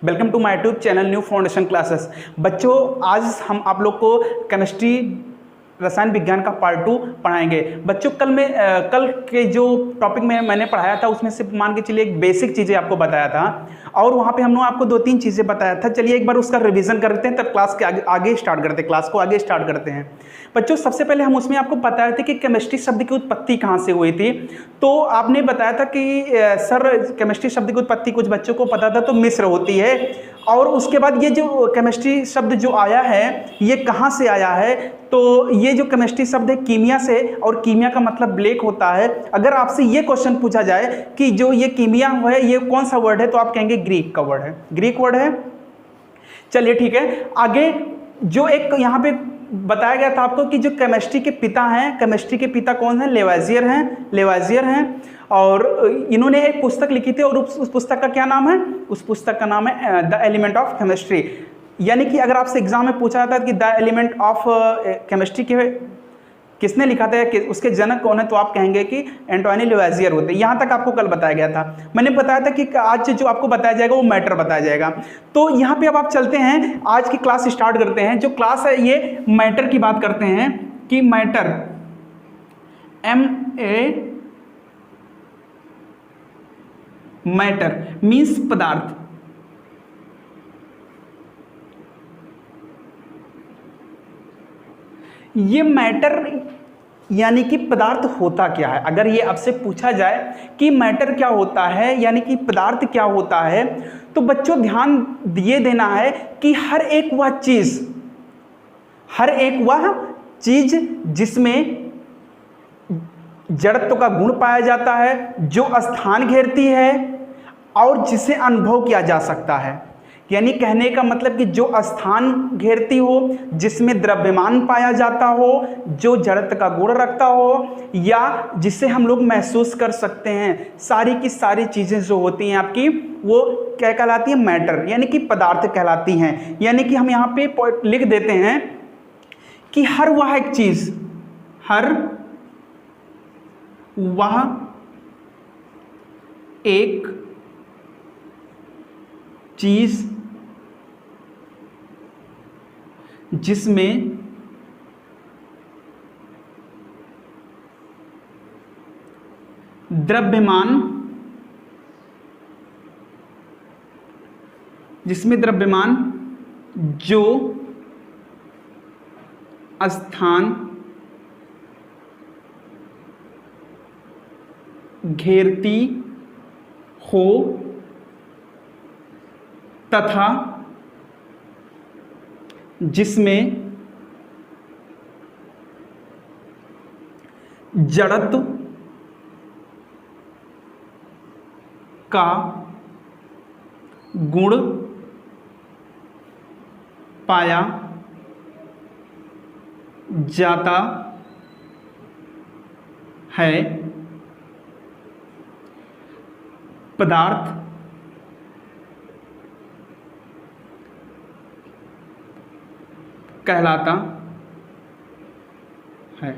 Welcome to my YouTube channel new foundation classes. बच्चों, आज हम आप लोग को केमिस्ट्री रसायन विज्ञान का पार्ट 2 पढ़ाएंगे। बच्चों, कल के जो टॉपिक में मैंने पढ़ाया था उसमें से मान के चलिए एक बेसिक चीज़ें आपको बताया था और वहाँ पे हमने आपको 2-3 चीज़ें बताया था। चलिए एक बार उसका रिवीजन करते हैं, तब क्लास के आगे स्टार्ट करते हैं, क्लास को आगे स्टार्ट करते हैं। बच्चों, सबसे पहले हम उसमें आपको बताए थे कि केमिस्ट्री शब्द की उत्पत्ति कहाँ से हुई थी। तो आपने बताया था कि सर केमिस्ट्री शब्द की उत्पत्ति कुछ बच्चों को पता था तो मिस्र होती है, और उसके बाद ये जो केमिस्ट्री शब्द जो आया है ये कहाँ से आया है, तो ये जो केमिस्ट्री शब्द है कीमिया से, और कीमिया का मतलब ब्लैक होता है। अगर आपसे ये क्वेश्चन पूछा जाए कि जो ये कीमिया है ये कौन सा वर्ड है, तो आप कहेंगे ग्रीक का वर्ड है, ग्रीक वर्ड है। चलिए ठीक है, आगे जो एक यहाँ पे बताया गया था आपको कि जो केमिस्ट्री के पिता हैं, केमिस्ट्री के पिता कौन है, लेवाइजियर हैं। और इन्होंने एक पुस्तक लिखी थी और उस पुस्तक का क्या नाम है, उस पुस्तक का नाम है द एलिमेंट ऑफ केमिस्ट्री। यानी कि अगर आपसे एग्जाम में पूछा जाता है कि द एलिमेंट ऑफ केमिस्ट्री के किसने लिखा था, कि उसके जनक कौन है, तो आप कहेंगे कि एंटोनी लेवाइजियर होते। यहाँ तक आपको कल बताया गया था। मैंने बताया था कि आज जो आपको बताया जाएगा वो मैटर बताया जाएगा। तो यहाँ पे अब आप चलते हैं, आज की क्लास स्टार्ट करते हैं। जो क्लास है ये मैटर की बात करते हैं कि मैटर मैटर मीन्स पदार्थ। ये मैटर यानी कि पदार्थ होता क्या है। अगर ये आपसे पूछा जाए कि मैटर क्या होता है यानी कि पदार्थ क्या होता है, तो बच्चों ध्यान ये देना है कि हर एक वह चीज जिसमें जड़त्व का गुण पाया जाता है, जो स्थान घेरती है और जिसे अनुभव किया जा सकता है। यानी कहने का मतलब कि जो स्थान घेरती हो, जिसमें द्रव्यमान पाया जाता हो, जो जड़त्व का गुण रखता हो, या जिसे हम लोग महसूस कर सकते हैं, सारी की सारी चीज़ें जो होती हैं आपकी वो क्या कहलाती है, मैटर यानी कि पदार्थ कहलाती हैं। यानी कि हम यहाँ पे लिख देते हैं कि हर वह एक चीज जिसमें द्रव्यमान जो स्थान घेरती हो तथा जिसमें जड़त्व का गुण पाया जाता है, पदार्थ कहलाता है।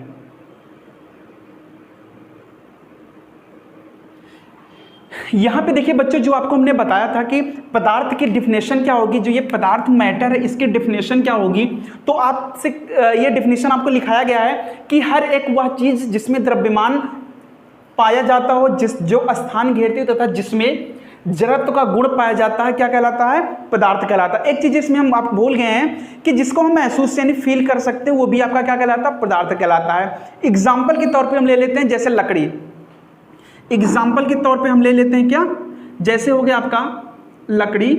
यहां पे देखिए बच्चों, जो आपको हमने बताया था कि पदार्थ की डिफिनेशन क्या होगी, जो ये पदार्थ मैटर है इसकी डिफिनेशन क्या होगी, तो आपसे ये डिफिनेशन आपको लिखाया गया है कि हर एक वह चीज जिसमें द्रव्यमान पाया जाता हो, जो स्थान घेरती हो तथा जिसमें जड़त्व का गुण पाया जाता है, क्या कहलाता है, पदार्थ कहलाता है। एक चीज इसमें हम आप भूल गए हैं कि जिसको हम महसूस यानी फील कर सकते हैं, वो भी आपका क्या कहलाता है, पदार्थ कहलाता है। एग्जाम्पल के तौर पे हम ले लेते हैं जैसे लकड़ी। एग्जाम्पल के तौर पे हम ले लेते हैं क्या, जैसे हो गया आपका लकड़ी,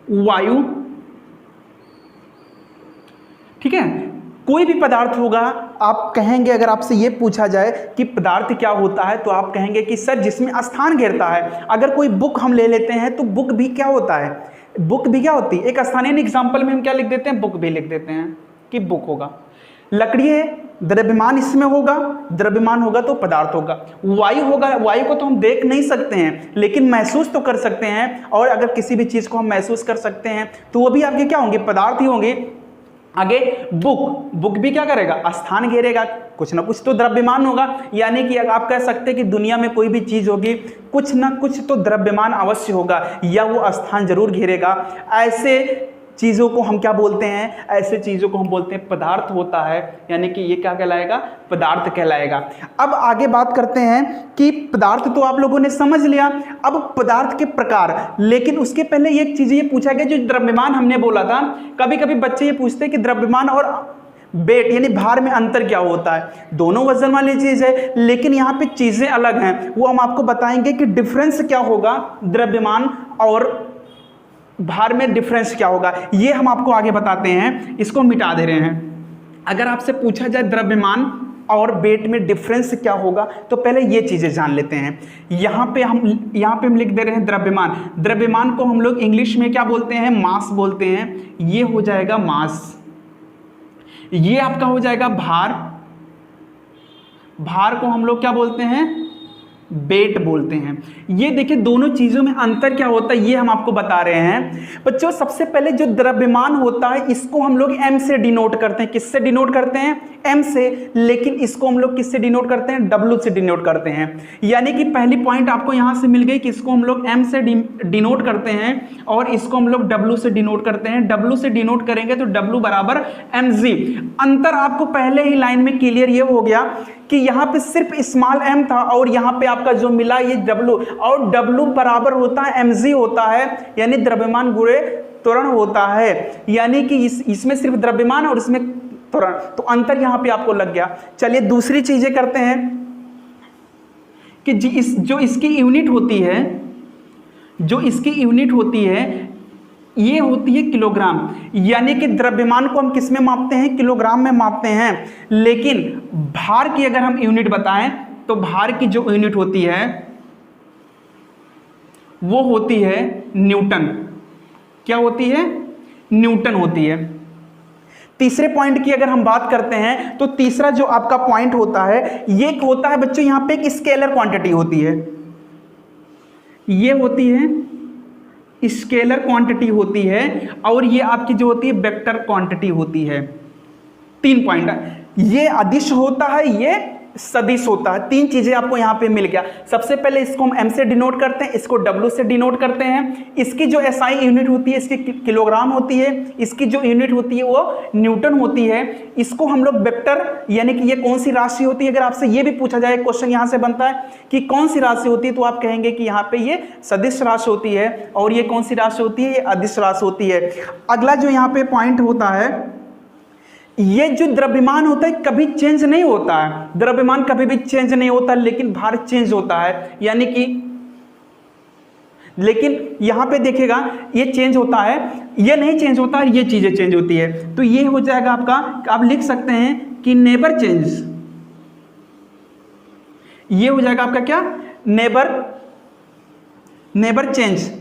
वायु, ठीक है। कोई भी पदार्थ होगा, आप कहेंगे, अगर आपसे ये पूछा जाए कि पदार्थ क्या होता है, तो आप कहेंगे कि सर जिसमें स्थान घेरता है। अगर कोई बुक हम ले लेते हैं तो बुक भी क्या होता है, बुक भी क्या होती है, एक स्थानीय एग्जाम्पल में हम क्या लिख देते हैं, बुक भी लिख देते हैं कि बुक होगा। लकड़ी है, द्रव्यमान इसमें होगा, द्रव्यमान होगा तो पदार्थ होगा। वायु होगा, वायु को तो हम देख नहीं सकते हैं लेकिन महसूस तो कर सकते हैं, और अगर किसी भी चीज को हम महसूस कर सकते हैं तो वो भी आपके क्या होंगे, पदार्थ ही होंगे। आगे बुक, बुक भी क्या करेगा, स्थान घेरेगा, कुछ ना कुछ तो द्रव्यमान होगा। यानी कि आप कह सकते हैं कि दुनिया में कोई भी चीज़ होगी, कुछ ना कुछ तो द्रव्यमान अवश्य होगा या वो स्थान जरूर घेरेगा। ऐसे चीज़ों को हम क्या बोलते हैं? ऐसे चीज़ों को हम बोलते हैं पदार्थ होता है। यानी कि ये क्या कहलाएगा? पदार्थ कहलाएगा। अब आगे बात करते हैं कि पदार्थ तो आप लोगों ने समझ लिया, अब पदार्थ के प्रकार। लेकिन उसके पहले एक चीज़ ये पूछा गया, जो द्रव्यमान हमने बोला था, कभी कभी बच्चे ये पूछते हैं कि द्रव्यमान और वेट यानी भार में अंतर क्या होता है। दोनों वजन वाली चीज़ है, लेकिन यहाँ पे चीज़ें अलग हैं। वो हम आपको बताएंगे कि डिफरेंस क्या होगा द्रव्यमान और भार में, डिफरेंस क्या होगा, ये हम आपको आगे बताते हैं। इसको मिटा दे रहे हैं। अगर आपसे पूछा जाए द्रव्यमान और वेट में डिफरेंस क्या होगा, तो पहले ये चीज़ें जान लेते हैं। यहाँ पे हम लिख दे रहे हैं द्रव्यमान। द्रव्यमान को हम लोग इंग्लिश में क्या बोलते हैं? मास बोलते हैं। ये हो जाएगा मास। ये आपका हो जाएगा भार। भार को हम लोग क्या बोलते हैं? वेट बोलते हैं। ये देखिए दोनों चीज़ों में अंतर क्या होता है, ये हम आपको बता रहे हैं बच्चों। सबसे पहले जो द्रव्यमान होता है, इसको हम लोग m से डिनोट करते हैं। किससे डिनोट करते हैं? m से। लेकिन इसको हम लोग किससे डिनोट करते हैं? w से डिनोट करते हैं। यानी कि पहली पॉइंट आपको यहाँ से मिल गई कि इसको हम लोग m से डिनोट करते हैं और इसको हम लोग w से डिनोट करते हैं। w से डिनोट करेंगे तो w बराबर mg। अंतर आपको पहले ही लाइन में क्लियर ये हो गया कि यहाँ पे सिर्फ स्मॉल m था और यहाँ पे आपका जो मिला ये w, और w बराबर होता है mg होता है, यानी द्रव्यमान गुणे त्वरण होता है। यानी कि इसमें सिर्फ द्रव्यमान और इसमें त्वरण, तो अंतर यहाँ पे आपको लग गया। चलिए दूसरी चीजें करते हैं कि जो इसकी यूनिट होती है, ये होती है किलोग्राम। यानी कि द्रव्यमान को हम किस में मापते हैं? किलोग्राम में मापते हैं। लेकिन भार की अगर हम यूनिट बताएं तो भार की जो यूनिट होती है वो होती है न्यूटन। क्या होती है? न्यूटन होती है। तीसरे पॉइंट की अगर हम बात करते हैं तो तीसरा जो आपका पॉइंट होता है, ये होता है बच्चों, यहां पे एक स्केलर क्वांटिटी होती है। ये होती है स्केलर क्वांटिटी होती है और ये आपकी जो होती है वेक्टर क्वांटिटी होती है। 3 पॉइंट, ये अदिश होता है, ये सदिश होता है। 3 चीजें आपको यहाँ पे मिल गया। सबसे पहले इसको हम m से डिनोट करते हैं, इसको w से डिनोट करते हैं। इसकी जो SI यूनिट होती है इसकी किलोग्राम होती है, इसकी जो यूनिट होती है वो न्यूटन होती है। इसको हम लोग वेक्टर, यानी कि ये कौन सी राशि होती है, अगर आपसे ये भी पूछा जाए, क्वेश्चन यहाँ से बनता है कि कौन सी राशि होती है, तो आप कहेंगे कि यहाँ पे ये सदिश राशि होती है और ये कौन सी राशि होती है? ये अदिश राशि होती है। अगला जो यहाँ पे पॉइंट होता है, ये जो द्रव्यमान होता है कभी चेंज नहीं होता है। द्रव्यमान कभी भी चेंज नहीं होता, लेकिन भार चेंज होता है। यानी कि लेकिन यहां पे देखिएगा ये चेंज होता है, ये नहीं चेंज होता है, ये चीजें चेंज होती है। तो ये हो जाएगा आपका, आप लिख सकते हैं कि नेबर चेंज। ये हो जाएगा आपका क्या? Neighbour change.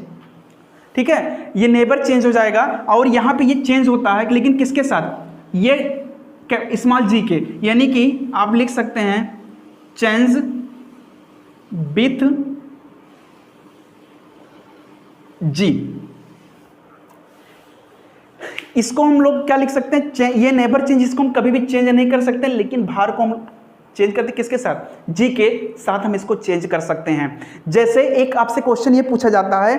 ठीक है, ये नेबर चेंज हो जाएगा। और यहां पे ये चेंज होता है, लेकिन किसके साथ? ये स्मॉल g के। यानी कि आप लिख सकते हैं चेंज विथ g। इसको हम लोग क्या लिख सकते हैं? ये नेबर चेंज, इसको हम कभी भी चेंज नहीं कर सकते, लेकिन भार को हम चेंज करते किसके साथ? g के साथ हम इसको चेंज कर सकते हैं। जैसे एक आपसे क्वेश्चन ये पूछा जाता है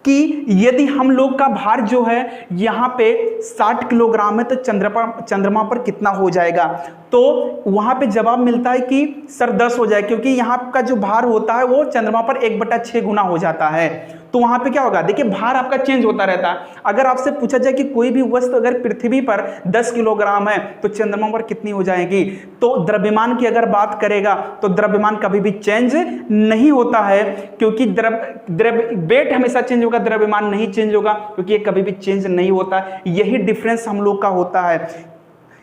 कि यदि हम लोग का भार जो है यहाँ पे 60 किलोग्राम है तो चंद्रमा पर कितना हो जाएगा? तो वहाँ पे जवाब मिलता है कि सर 10 हो जाए, क्योंकि यहाँ का जो भार होता है वो चंद्रमा पर 1/6 गुना हो जाता है। तो वहाँ पे क्या होगा? देखिए भार आपका चेंज होता रहता है। अगर आपसे पूछा जाए कि कोई भी वस्तु अगर पृथ्वी पर 10 किलोग्राम है तो चंद्रमा पर कितनी हो जाएगी, तो द्रव्यमान की अगर बात करेगा तो द्रव्यमान कभी भी चेंज नहीं होता है, क्योंकि वेट हमेशा चेंज होगा, द्रव्यमान नहीं चेंज होगा, क्योंकि ये कभी भी चेंज नहीं होता। यही डिफरेंस हम लोग का होता है।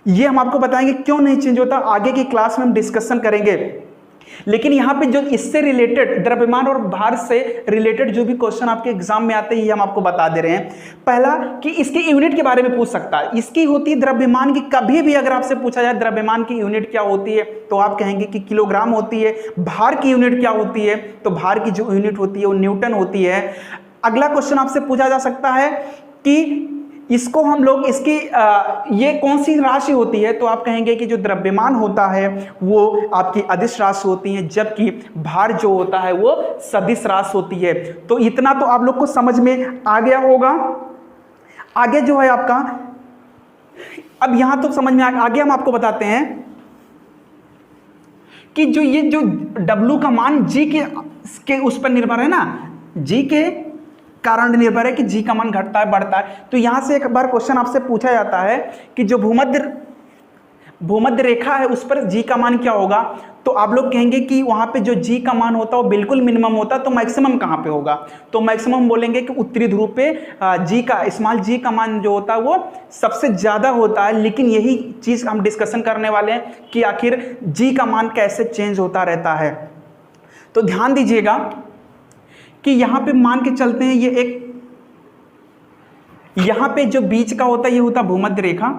ये हम आपको बताएंगे क्यों नहीं चेंज होता, आगे की क्लास में हम डिस्कशन करेंगे। लेकिन यहाँ पे जो इससे रिलेटेड, द्रव्यमान और भार से रिलेटेड जो भी क्वेश्चन आपके एग्जाम में आते हैं, ये हम आपको बता दे रहे हैं। पहला कि इसकी यूनिट के बारे में पूछ सकता है। इसकी होती है द्रव्यमान की। कभी भी अगर आपसे पूछा जाए द्रव्यमान की यूनिट क्या होती है, तो आप कहेंगे कि किलोग्राम होती है। भार की यूनिट क्या होती है, तो भार की जो यूनिट होती है वो न्यूटन होती है। अगला क्वेश्चन आपसे पूछा जा सकता है कि इसको हम लोग इसकी ये कौन सी राशि होती है, तो आप कहेंगे कि जो द्रव्यमान होता है वो आपकी अदिश राशि होती है, जबकि भार जो होता है वो सदिश राशि होती है। तो इतना तो आप लोग को समझ में आ गया होगा। आगे जो है आपका, अब यहां तो समझ में आगे हम आपको बताते हैं कि जो ये जो W का मान G के उस पर निर्भर है ना, G के कारण निर्भर है कि G का मान घटता है बढ़ता है। तो यहां से एक बार क्वेश्चन आपसे पूछा जाता है कि जो भूमध्य रेखा है उस पर G का मान क्या होगा, तो आप लोग कहेंगे कि वहां पे जो G का मान होता है वो बिल्कुल मिनिमम होता है, तो मैक्सिमम कहां पे होगा, तो मैक्सिमम बोलेंगे कि उत्तरी ध्रुव पे स्मॉल G का मान जो होता है वो सबसे ज्यादा होता है। लेकिन यही चीज हम डिस्कशन करने वाले हैं कि आखिर G का मान कैसे चेंज होता रहता है। तो ध्यान दीजिएगा कि यहां पे मान के चलते हैं, ये एक यहां पे जो बीच का होता है ये होता है भूमध्य रेखा,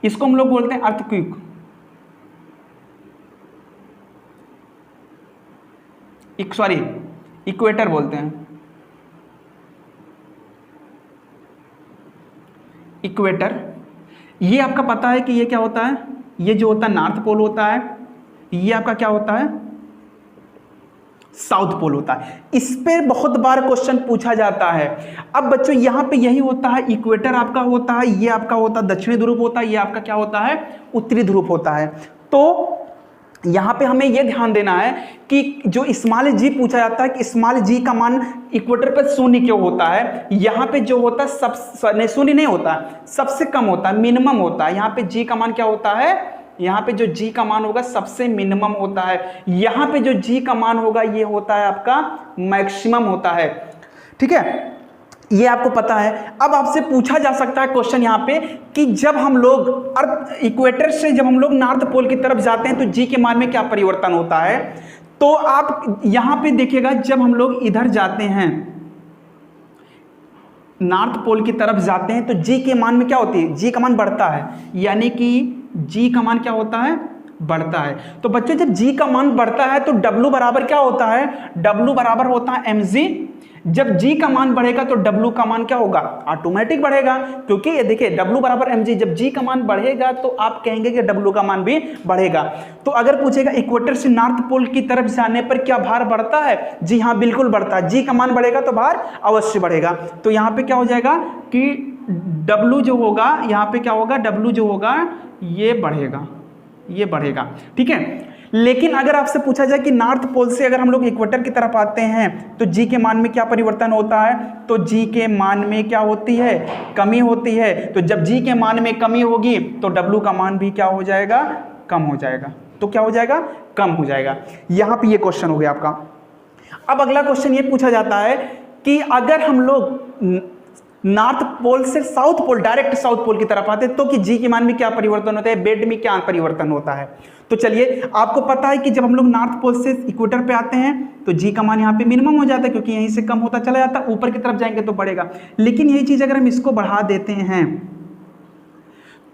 इसको हम लोग बोलते हैं अर्थक्वेक, इक्वेटर बोलते हैं, इक्वेटर। ये आपका पता है कि ये क्या होता है, ये जो होता है नॉर्थ पोल होता है, ये आपका क्या होता है साउथ पोल होता है। इस पे बहुत बार क्वेश्चन पूछा जाता है। अब बच्चों यहां पे यही होता है, इक्वेटर आपका होता है, ये आपका होता है दक्षिणी ध्रुव होता है, ये आपका क्या होता है उत्तरी ध्रुव होता है। तो यहां पे हमें यह ध्यान देना है कि जो स्मॉल जी पूछा जाता है कि स्मॉल जी का मान इक्वेटर पर शून्य क्यों होता है, यहां पे जो होता है शून्य नहीं होता, सबसे कम होता है, मिनिमम होता है। यहां पे जी का मान क्या होता है, यहां पे जो जी का मान होगा सबसे मिनिमम होता है, यहां पे जो जी का मान होगा ये होता है आपका मैक्सिमम होता है। ठीक है, ये आपको पता है। अब आपसे पूछा जा सकता है क्वेश्चन यहां पे कि जब हम लोग अर्थ इक्वेटर से जब हम लोग नॉर्थ पोल की तरफ जाते हैं तो जी के मान में क्या परिवर्तन होता है। तो आप यहां पे देखिएगा, जब हम लोग इधर जाते हैं नॉर्थ पोल की तरफ जाते हैं तो जी के मान में क्या होती है, जी का मान बढ़ता है, यानी कि जी का मान क्या होता है बढ़ता है। तो बच्चों जब जी का मान बढ़ता है तो W बराबर क्या होता है, W बराबर होता है mg। जब जी का मान बढ़ेगा तो W का मान क्या होगा, ऑटोमेटिक बढ़ेगा, क्योंकि ये देखिए W बराबर mg, जब जी का मान बढ़ेगा तो आप कहेंगे कि W का मान भी बढ़ेगा। तो अगर पूछेगा इक्वेटर से नॉर्थ पोल की तरफ जाने पर क्या भार बढ़ता है, जी हाँ बिल्कुल बढ़ता है, जी का मान बढ़ेगा तो भार अवश्य बढ़ेगा। तो यहाँ पे क्या हो जाएगा कि W जो होगा, यहाँ पे क्या होगा, W जो होगा ये बढ़ेगा, ये बढ़ेगा। ठीक है, लेकिन अगर आपसे पूछा जाए कि नॉर्थ पोल से अगर हम लोग इक्वेटर की तरफ आते हैं तो जी के मान में क्या परिवर्तन होता है, तो जी के मान में क्या होती है, कमी होती है। तो जब जी के मान में कमी होगी तो W का मान भी क्या हो जाएगा, कम हो जाएगा। तो क्या हो जाएगा, कम हो जाएगा। यहां पे ये क्वेश्चन हो गया आपका। अब अगला क्वेश्चन ये पूछा जाता है कि अगर हम लोग नॉर्थ पोल से south pole, direct south pole की तरफ आते हैं तो कि जी के मान में क्या परिवर्तन होता है, बेड में क्या परिवर्तन होता है। तो चलिए, आपको पता है कि जब हम लोग नॉर्थ पोल से इक्वेटर पे आते हैं तो जी का मान यहाँ पे मिनिमम हो जाता है, क्योंकि यहीं से कम होता चला जाता है, ऊपर की तरफ जाएंगे तो बढ़ेगा। लेकिन यही चीज अगर हम इसको बढ़ा देते हैं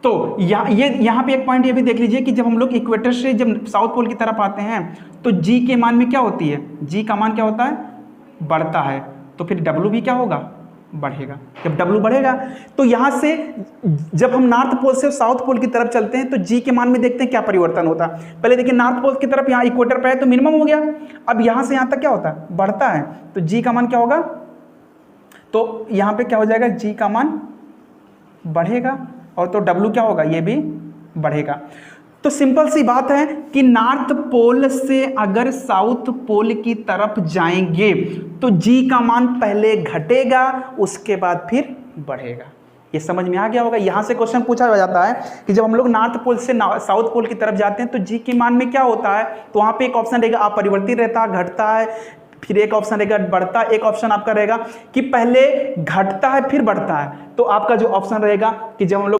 तो यहाँ पे एक पॉइंट ये भी देख लीजिए कि जब हम लोग इक्वेटर से जब साउथ पोल की तरफ आते हैं तो जी के मान में क्या होती है, जी का मान क्या होता है, बढ़ता है। तो फिर W भी क्या होगा, बढ़ेगा। जब W बढ़ेगा तो यहां से जब हम नॉर्थ पोल से साउथ पोल की तरफ चलते हैं तो जी के मान में देखते हैं क्या परिवर्तन होता है। पहले देखिए नॉर्थ पोल की तरफ यहाँ इक्वेटर पे है तो मिनिमम हो गया, अब यहां से यहां तक क्या होता है, बढ़ता है। तो जी का मान क्या होगा, तो यहां पे क्या हो जाएगा, जी का मान बढ़ेगा और तो W क्या होगा, ये भी बढ़ेगा। तो सिंपल सी बात है कि नॉर्थ पोल से अगर साउथ पोल की तरफ जाएंगे तो जी का मान पहले घटेगा, उसके बाद फिर बढ़ेगा। ये समझ में आ गया होगा। यहां से क्वेश्चन पूछा जाता है कि जब हम लोग नॉर्थ पोल से साउथ पोल की तरफ जाते हैं तो जी के मान में क्या होता है, तो वहां पे एक ऑप्शन रहेगा अपरिवर्तित रहता है, घटता है, फिर एक ऑप्शन रहेगा बढ़ता, एक ऑप्शन आपका रहेगा कि पहले घटता है फिर बढ़ता है। तो आपका जो ऑप्शन रहेगा कि जब हम लोग